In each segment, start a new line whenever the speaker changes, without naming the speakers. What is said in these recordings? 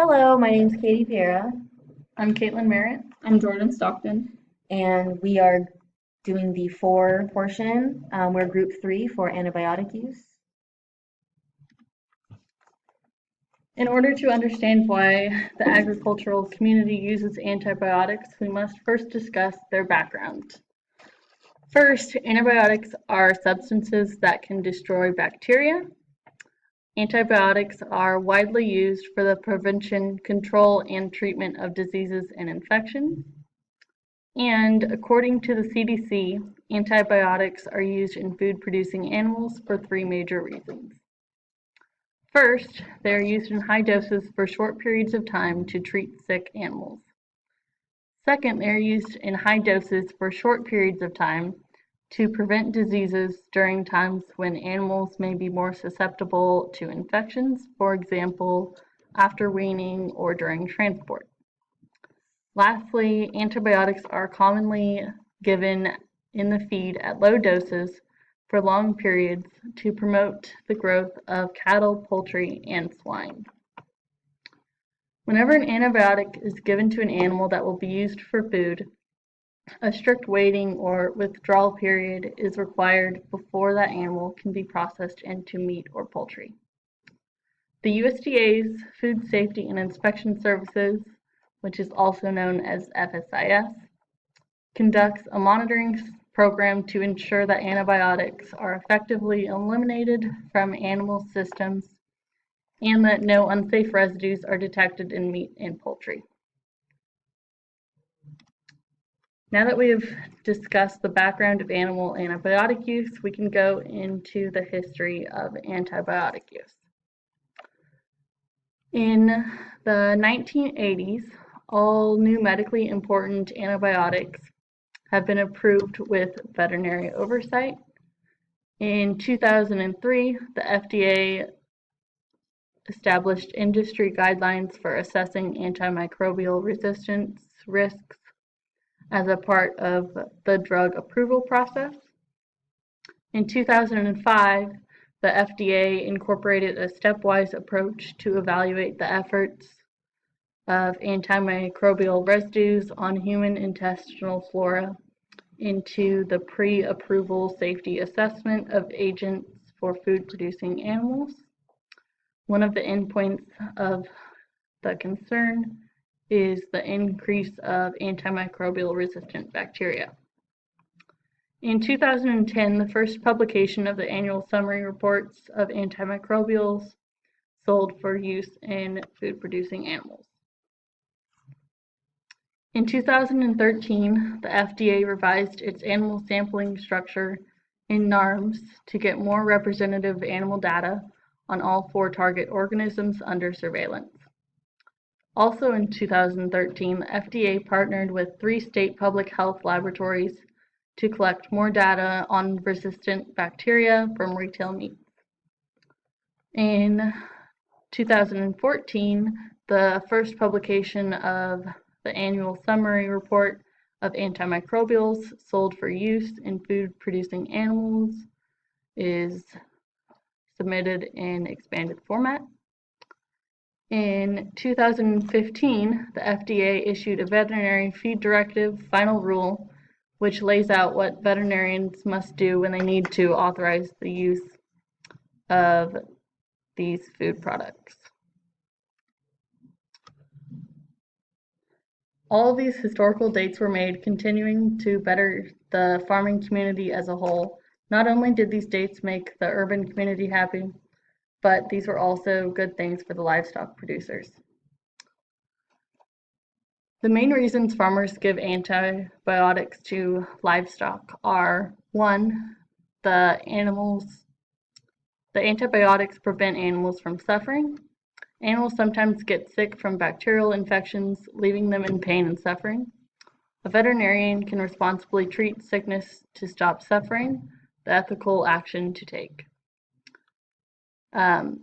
Hello, my name's Katie Piera,
I'm Caitlin Merritt. I'm Jordan Stockton.
and we are doing the 4 portion. We're group 3 for antibiotic use.
In order to understand why the agricultural community uses antibiotics, we must first discuss their background. First, antibiotics are substances that can destroy bacteria. Antibiotics are widely used for the prevention, control, and treatment of diseases and infections. And according to the CDC, antibiotics are used in food-producing animals for 3 major reasons. First, they are used in high doses for short periods of time to treat sick animals. Second, they are used in high doses for short periods of time to prevent diseases during times when animals may be more susceptible to infections, for example, after weaning or during transport. Lastly, antibiotics are commonly given in the feed at low doses for long periods to promote the growth of cattle, poultry, and swine. Whenever an antibiotic is given to an animal that will be used for food, a strict waiting or withdrawal period is required before that animal can be processed into meat or poultry. The USDA's Food Safety and Inspection Services, which is also known as FSIS, conducts a monitoring program to ensure that antibiotics are effectively eliminated from animal systems and that no unsafe residues are detected in meat and poultry. Now that we have discussed the background of animal antibiotic use, we can go into the history of antibiotic use. In the 1980s, all new medically important antibiotics have been approved with veterinary oversight. In 2003, the FDA established industry guidelines for assessing antimicrobial resistance risks as a part of the drug approval process. In 2005, the FDA incorporated a stepwise approach to evaluate the efforts of antimicrobial residues on human intestinal flora into the pre-approval safety assessment of agents for food-producing animals. One of the endpoints of the concern is the increase of antimicrobial resistant bacteria. In 2010, the first publication of the annual summary reports of antimicrobials sold for use in food-producing animals. In 2013, the FDA revised its animal sampling structure in NARMS to get more representative animal data on all 4 target organisms under surveillance. Also in 2013, the FDA partnered with 3 state public health laboratories to collect more data on resistant bacteria from retail meats. In 2014, the first publication of the annual summary report of antimicrobials sold for use in food-producing animals is submitted in expanded format. In 2015, the FDA issued a veterinary feed directive final rule, which lays out what veterinarians must do when they need to authorize the use of these food products. All of these historical dates were made continuing to better the farming community as a whole. Not only did these dates make the urban community happy, but these were also good things for the livestock producers. The main reasons farmers give antibiotics to livestock are 1, the antibiotics prevent animals from suffering. Animals sometimes get sick from bacterial infections, leaving them in pain and suffering. A veterinarian can responsibly treat sickness to stop suffering, the ethical action to take.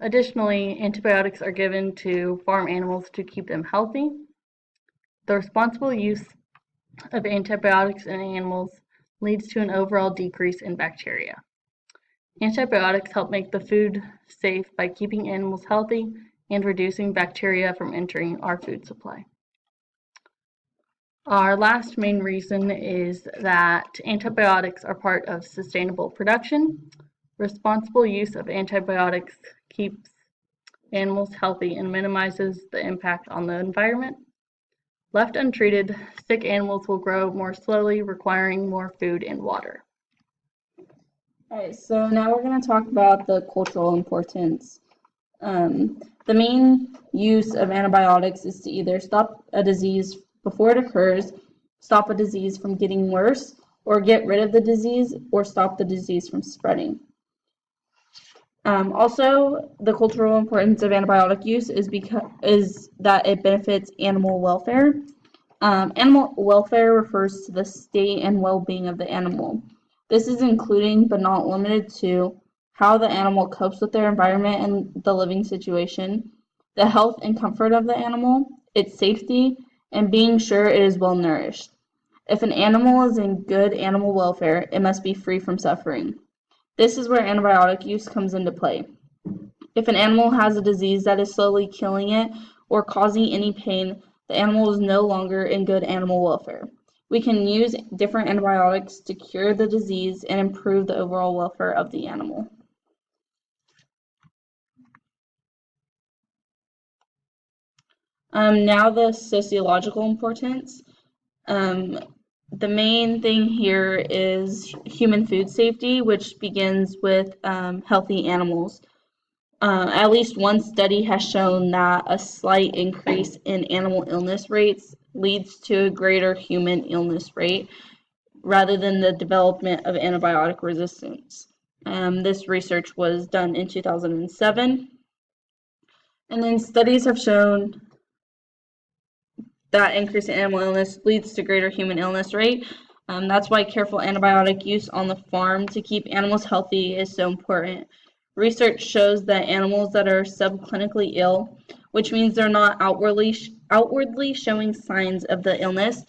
Additionally, antibiotics are given to farm animals to keep them healthy. The responsible use of antibiotics in animals leads to an overall decrease in bacteria. Antibiotics help make the food safe by keeping animals healthy and reducing bacteria from entering our food supply. Our last main reason is that antibiotics are part of sustainable production. Responsible use of antibiotics keeps animals healthy and minimizes the impact on the environment. Left untreated, sick animals will grow more slowly, requiring more food and water.
Alright, so now we're going to talk about the cultural importance. The main use of antibiotics is to either stop a disease before it occurs, stop a disease from getting worse, or get rid of the disease, or stop the disease from spreading. Also, the cultural importance of antibiotic use is that it benefits animal welfare. Animal welfare refers to the state and well-being of the animal. This is including, but not limited to, how the animal copes with their environment and the living situation, the health and comfort of the animal, its safety, and being sure it is well nourished. If an animal is in good animal welfare, it must be free from suffering. This is where antibiotic use comes into play. If an animal has a disease that is slowly killing it or causing any pain, the animal is no longer in good animal welfare. We can use different antibiotics to cure the disease and improve the overall welfare of the animal. Now the sociological importance. The main thing here is human food safety, which begins with healthy animals. At least one study has shown that a slight increase in animal illness rates leads to a greater human illness rate rather than the development of antibiotic resistance. This research was done in 2007. And then studies have shown that increase in animal illness leads to greater human illness rate. That's why careful antibiotic use on the farm to keep animals healthy is so important. Research shows that animals that are subclinically ill, which means they're not outwardly showing signs of the illness,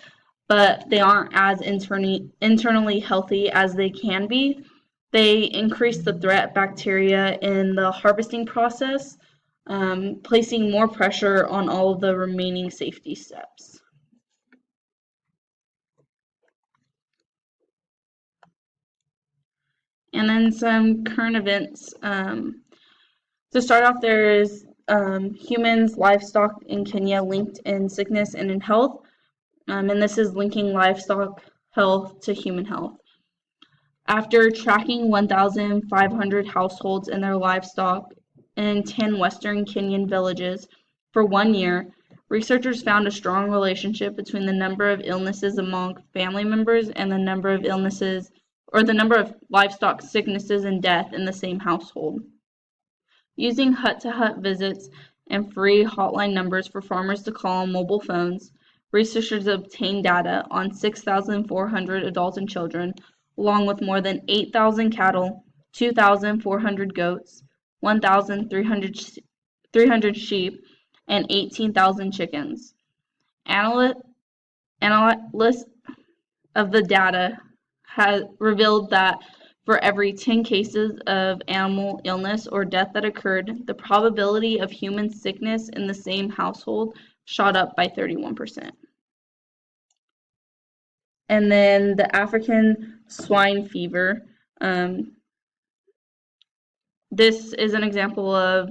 but they aren't as internally healthy as they can be, they increase the threat bacteria in the harvesting process, placing more pressure on all of the remaining safety steps. And then some current events. To start off, there is humans, livestock in Kenya linked in sickness and in health. And this is linking livestock health to human health. After tracking 1,500 households and their livestock in 10 western Kenyan villages for 1 year, researchers found a strong relationship between the number of illnesses among family members and the number of illnesses or the number of livestock sicknesses and death in the same household. Using hut-to-hut visits and free hotline numbers for farmers to call on mobile phones, researchers obtained data on 6,400 adults and children, along with more than 8,000 cattle, 2,400 goats, 1,300 sheep, and 18,000 chickens. Analysts of the data has revealed that for every 10 cases of animal illness or death that occurred, the probability of human sickness in the same household shot up by 31%. And then the African swine fever. This is an example of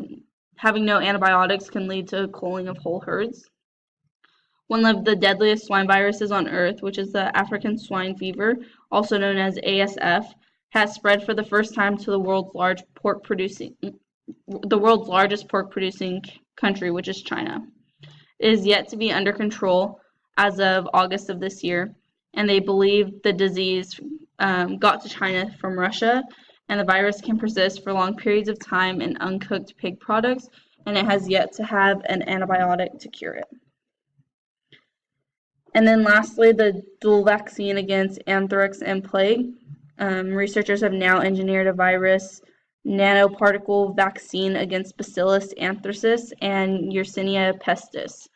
having no antibiotics can lead to culling of whole herds. One of the deadliest swine viruses on Earth, which is the African swine fever, also known as ASF, has spread for the first time to the world's largest pork producing country, which is China. It is yet to be under control as of August of this year, and they believe the disease got to China from Russia, and the virus can persist for long periods of time in uncooked pig products, and it has yet to have an antibiotic to cure it. And then lastly, the dual vaccine against anthrax and plague. Researchers have now engineered a virus nanoparticle vaccine against Bacillus anthracis and Yersinia pestis.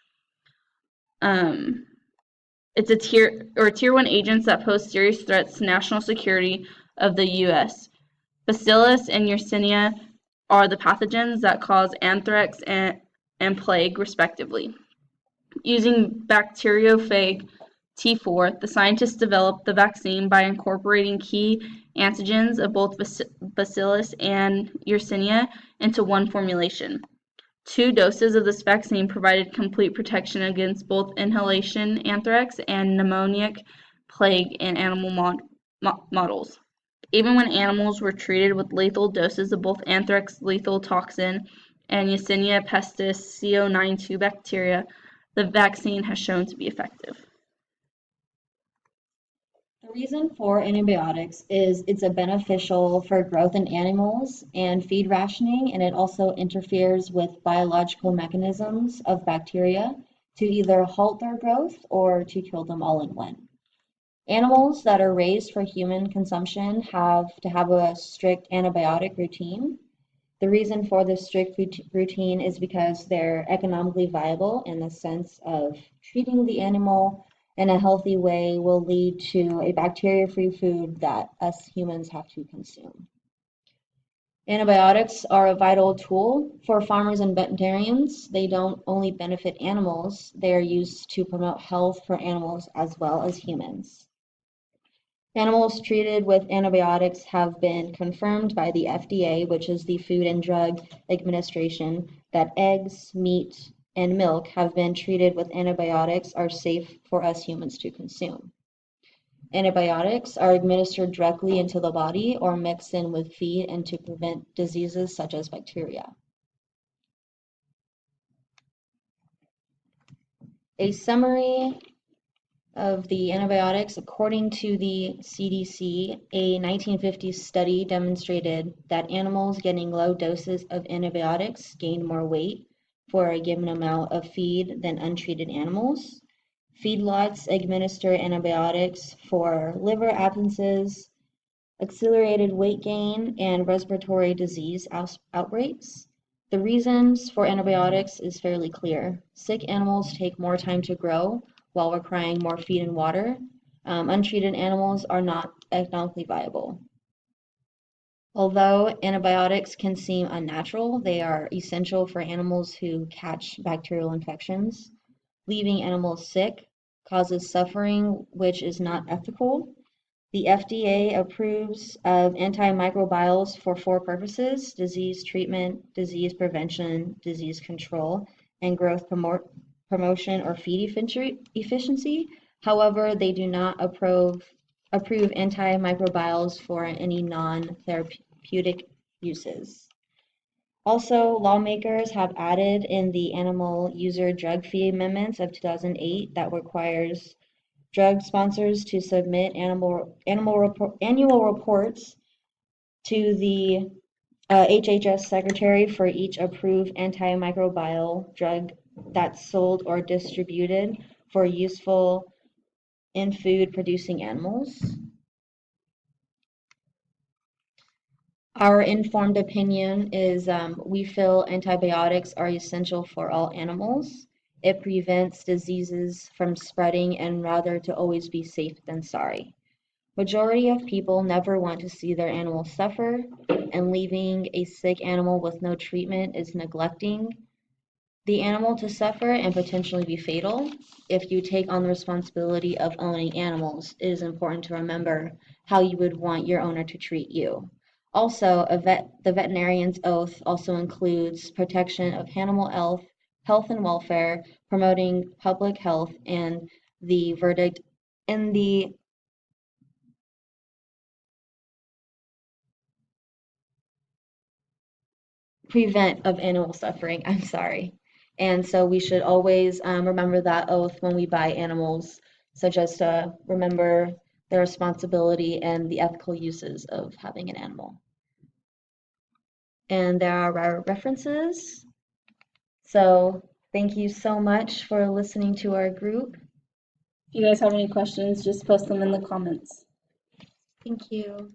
It's a tier 1 agents that pose serious threats to national security of the U.S. Bacillus and Yersinia are the pathogens that cause anthrax and plague, respectively. Using bacteriophage T4, the scientists developed the vaccine by incorporating key antigens of both Bacillus and Yersinia into one formulation. 2 doses of this vaccine provided complete protection against both inhalation anthrax and pneumonic plague in animal models. Even when animals were treated with lethal doses of both anthrax lethal toxin and Yersinia pestis CO92 bacteria, the vaccine has shown to be effective.
The reason for antibiotics is it's beneficial for growth in animals and feed rationing, and it also interferes with biological mechanisms of bacteria to either halt their growth or to kill them all in one. Animals that are raised for human consumption have to have a strict antibiotic routine. The reason for this strict routine is because they're economically viable in the sense of treating the animal in a healthy way will lead to a bacteria-free food that us humans have to consume. Antibiotics are a vital tool for farmers and veterinarians. They don't only benefit animals, they are used to promote health for animals as well as humans. Animals treated with antibiotics have been confirmed by the FDA, which is the Food and Drug Administration, that eggs, meat, and milk have been treated with antibiotics are safe for us humans to consume. Antibiotics are administered directly into the body or mixed in with feed and to prevent diseases such as bacteria. A summary of the antibiotics, according to the CDC, a 1950s study demonstrated that animals getting low doses of antibiotics gained more weight for a given amount of feed than untreated animals. Feedlots administer antibiotics for liver abscesses, accelerated weight gain, and respiratory disease outbreaks. The reasons for antibiotics is fairly clear. Sick animals take more time to grow while requiring more feed and water. Untreated animals are not economically viable. Although antibiotics can seem unnatural, they are essential for animals who catch bacterial infections. Leaving animals sick causes suffering, which is not ethical. The FDA approves of antimicrobials for 4 purposes: disease treatment, disease prevention, disease control, and growth promotion or feed efficiency. However, they do not approve antimicrobials for any non-therapeutic uses. Also, lawmakers have added in the Animal User Drug Fee Amendments of 2008 that requires drug sponsors to submit annual reports to the HHS secretary for each approved antimicrobial drug that's sold or distributed for useful in food producing animals. Our informed opinion is we feel antibiotics are essential for all animals. It prevents diseases from spreading and rather to always be safe than sorry. Majority of people never want to see their animals suffer, and leaving a sick animal with no treatment is neglecting the animal to suffer and potentially be fatal. If you take on the responsibility of owning animals, it is important to remember how you would want your owner to treat you. Also, the veterinarian's oath also includes protection of animal health and welfare, promoting public health, and the verdict in the prevent of animal suffering. I'm sorry. And so we should always remember that oath when we buy animals, such as to remember the responsibility and the ethical uses of having an animal. And there are our references. So thank you so much for listening to our group.
If you guys have any questions, just post them in the comments.
Thank you.